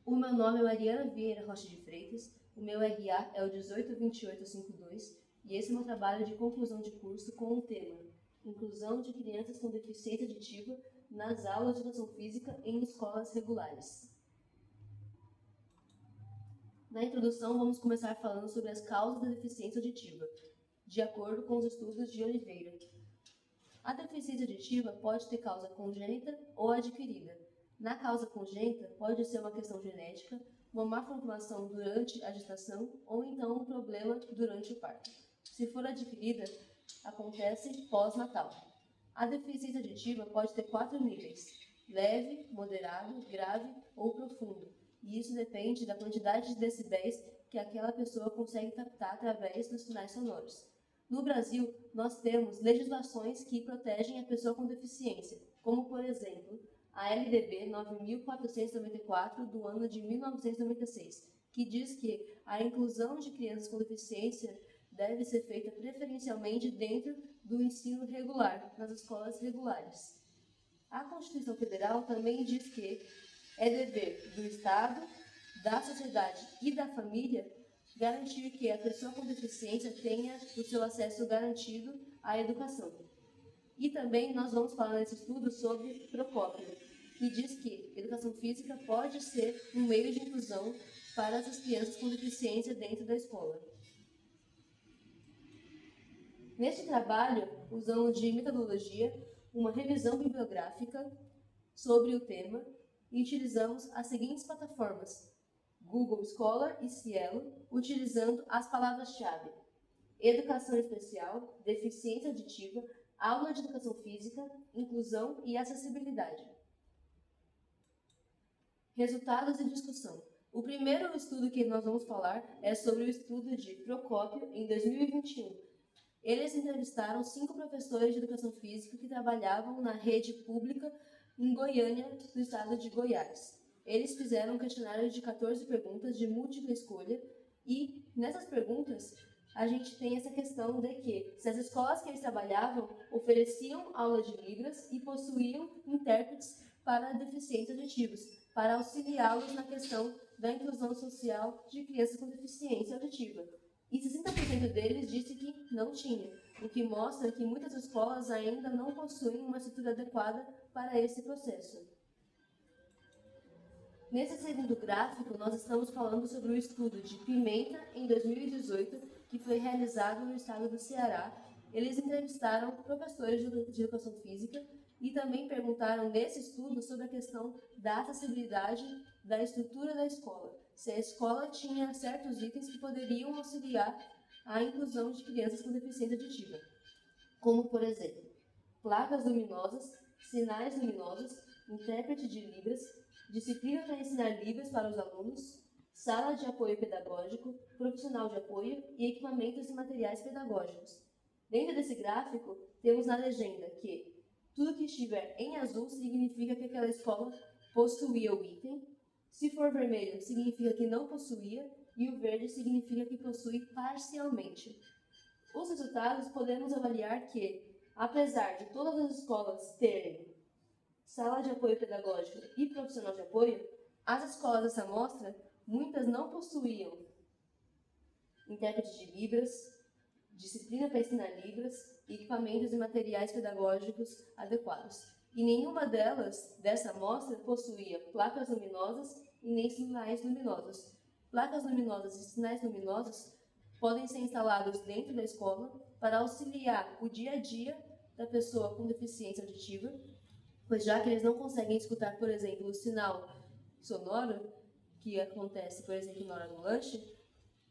O meu nome é Mariana Vieira Rocha de Freitas, o meu RA é o 1828552 e esse é o meu trabalho de conclusão de curso com o tema Inclusão de crianças com deficiência auditiva nas aulas de educação física em escolas regulares. Na introdução, vamos começar falando sobre as causas da deficiência auditiva, de acordo com os estudos de Oliveira. A deficiência auditiva pode ter causa congênita ou adquirida. Na causa congênita, pode ser uma questão genética, uma malformação durante a gestação ou então um problema durante o parto. Se for adquirida, acontece pós-natal. A deficiência auditiva pode ter 4 níveis: leve, moderado, grave ou profundo, e isso depende da quantidade de decibéis que aquela pessoa consegue captar através dos sinais sonoros. No Brasil, nós temos legislações que protegem a pessoa com deficiência, como, por exemplo, a LDB 9494 do ano de 1996, que diz que a inclusão de crianças com deficiência deve ser feita preferencialmente dentro do ensino regular, nas escolas regulares. A Constituição Federal também diz que é dever do Estado, da sociedade e da família garantir que a pessoa com deficiência tenha o seu acesso garantido à educação. E também nós vamos falar nesse estudo sobre Procópio, que diz que educação física pode ser um meio de inclusão para essas crianças com deficiência dentro da escola. Neste trabalho, usamos de metodologia uma revisão bibliográfica sobre o tema e utilizamos as seguintes plataformas: Google Scholar e Cielo, utilizando as palavras-chave: educação especial, deficiência auditiva, aula de educação física, inclusão e acessibilidade. Resultados e discussão. O primeiro estudo que nós vamos falar é sobre o estudo de Procópio em 2021. Eles entrevistaram 5 professores de educação física que trabalhavam na rede pública em Goiânia, do estado de Goiás. Eles fizeram um questionário de 14 perguntas de múltipla escolha e, nessas perguntas, a gente tem essa questão de que se as escolas que eles trabalhavam ofereciam aula de Libras e possuíam intérpretes para deficientes auditivos, para auxiliá-los na questão da inclusão social de crianças com deficiência auditiva. E 60% deles disse que não tinha, o que mostra que muitas escolas ainda não possuem uma estrutura adequada para esse processo. Nesse segundo gráfico, nós estamos falando sobre o estudo de Pimenta, em 2018, que foi realizado no estado do Ceará. Eles entrevistaram professores de educação física e também perguntaram nesse estudo sobre a questão da acessibilidade da estrutura da escola, se a escola tinha certos itens que poderiam auxiliar a inclusão de crianças com deficiência auditiva, como, por exemplo, placas luminosas, sinais luminosos, intérprete de Libras, disciplina para ensinar Libras para os alunos, sala de apoio pedagógico, profissional de apoio e equipamentos e materiais pedagógicos. Dentro desse gráfico, temos na legenda que tudo que estiver em azul significa que aquela escola possuía o item, se for vermelho, significa que não possuía, e o verde significa que possui parcialmente. Os resultados podemos avaliar que, apesar de todas as escolas terem sala de apoio pedagógico e profissional de apoio, as escolas dessa amostra, muitas não possuíam intérprete de Libras, disciplina para ensinar Libras e equipamentos e materiais pedagógicos adequados. E nenhuma delas, dessa amostra, possuía placas luminosas e nem sinais luminosos. Placas luminosas e sinais luminosos podem ser instalados dentro da escola para auxiliar o dia a dia da pessoa com deficiência auditiva, pois já que eles não conseguem escutar, por exemplo, o sinal sonoro, que acontece, por exemplo, na hora do lanche,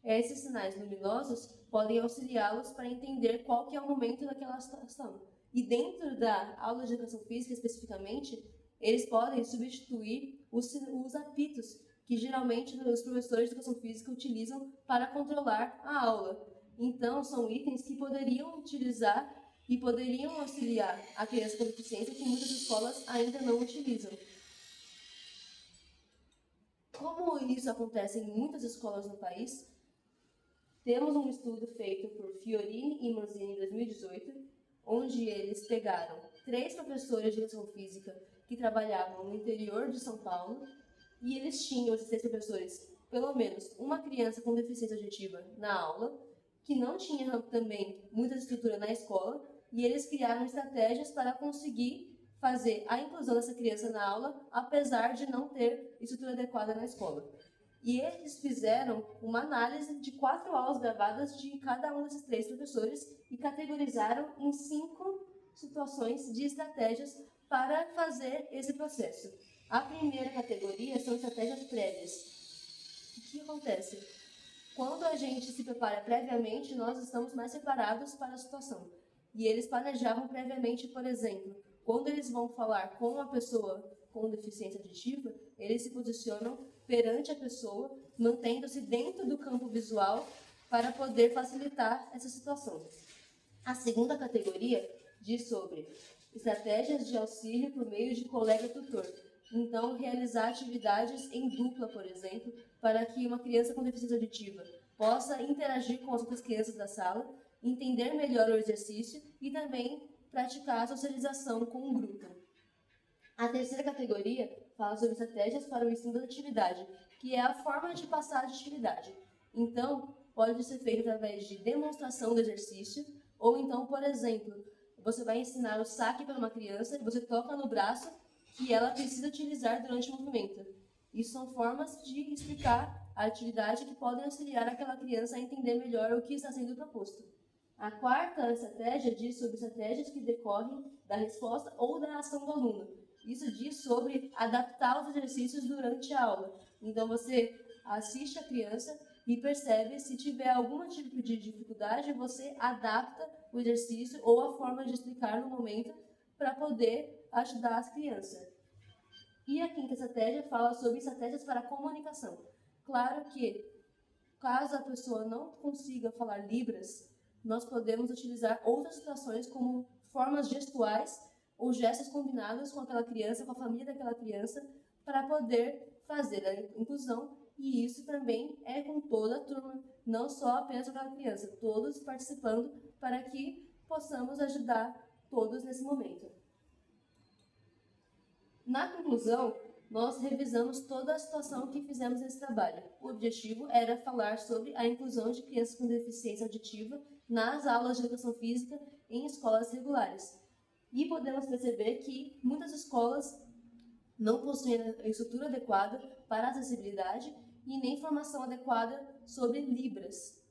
esses sinais luminosos podem auxiliá-los para entender qual que é o momento daquela situação. E dentro da aula de educação física, especificamente, eles podem substituir os apitos que geralmente os professores de educação física utilizam para controlar a aula. Então, são itens que poderiam utilizar e poderiam auxiliar a criança com deficiência que muitas escolas ainda não utilizam. Como isso acontece em muitas escolas no país, temos um estudo feito por Fiorini e Manzini em 2018, onde eles pegaram 3 professores de educação física que trabalhavam no interior de São Paulo e eles tinham, esses 3 professores, pelo menos uma criança com deficiência auditiva na aula, que não tinha também muita estrutura na escola, e eles criaram estratégias para conseguir fazer a inclusão dessa criança na aula, apesar de não ter estrutura adequada na escola. E eles fizeram uma análise de 4 aulas gravadas de cada um desses 3 professores e categorizaram em 5 situações de estratégias para fazer esse processo. A primeira categoria são estratégias prévias. O que acontece? Quando a gente se prepara previamente, nós estamos mais preparados para a situação. E eles planejavam previamente, por exemplo, quando eles vão falar com uma pessoa com deficiência auditiva, eles se posicionam perante a pessoa, mantendo-se dentro do campo visual para poder facilitar essa situação. A segunda categoria diz sobre estratégias de auxílio por meio de colega-tutor. Então, realizar atividades em dupla, por exemplo, para que uma criança com deficiência auditiva possa interagir com as outras crianças da sala, entender melhor o exercício e também praticar a socialização com um grupo. A terceira categoria fala sobre estratégias para o ensino da atividade, que é a forma de passar de atividade. Então, pode ser feito através de demonstração do exercício, ou então, por exemplo, você vai ensinar o saque para uma criança e você toca no braço que ela precisa utilizar durante o movimento. Isso são formas de explicar a atividade que podem auxiliar aquela criança a entender melhor o que está sendo proposto. A quarta estratégia diz sobre estratégias que decorrem da resposta ou da ação do aluno. Isso diz sobre adaptar os exercícios durante a aula. Então, você assiste a criança e percebe se tiver algum tipo de dificuldade, você adapta o exercício ou a forma de explicar no momento para poder ajudar as crianças. E a quinta estratégia fala sobre estratégias para a comunicação. Claro que, caso a pessoa não consiga falar Libras, nós podemos utilizar outras situações como formas gestuais ou gestos combinados com aquela criança, com a família daquela criança, para poder fazer a inclusão, e isso também é com toda a turma, não só apenas aquela criança, todos participando para que possamos ajudar todos nesse momento. Na conclusão, nós revisamos toda a situação que fizemos nesse trabalho. O objetivo era falar sobre a inclusão de crianças com deficiência auditiva nas aulas de educação física em escolas regulares. E podemos perceber que muitas escolas não possuem a estrutura adequada para a acessibilidade e nem formação adequada sobre Libras.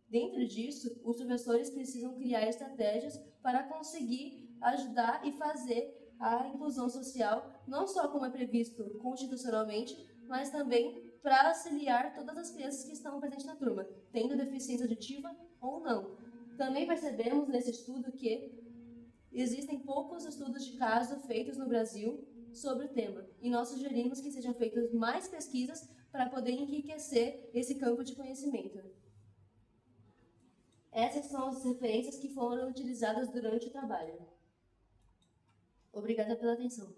Dentro disso, os professores precisam criar estratégias para conseguir ajudar e fazer a inclusão social, não só como é previsto constitucionalmente, mas também para auxiliar todas as crianças que estão presentes na turma, tendo deficiência auditiva ou não. Também percebemos nesse estudo que existem poucos estudos de caso feitos no Brasil sobre o tema, e nós sugerimos que sejam feitas mais pesquisas para poder enriquecer esse campo de conhecimento. Essas são as referências que foram utilizadas durante o trabalho. Obrigada pela atenção.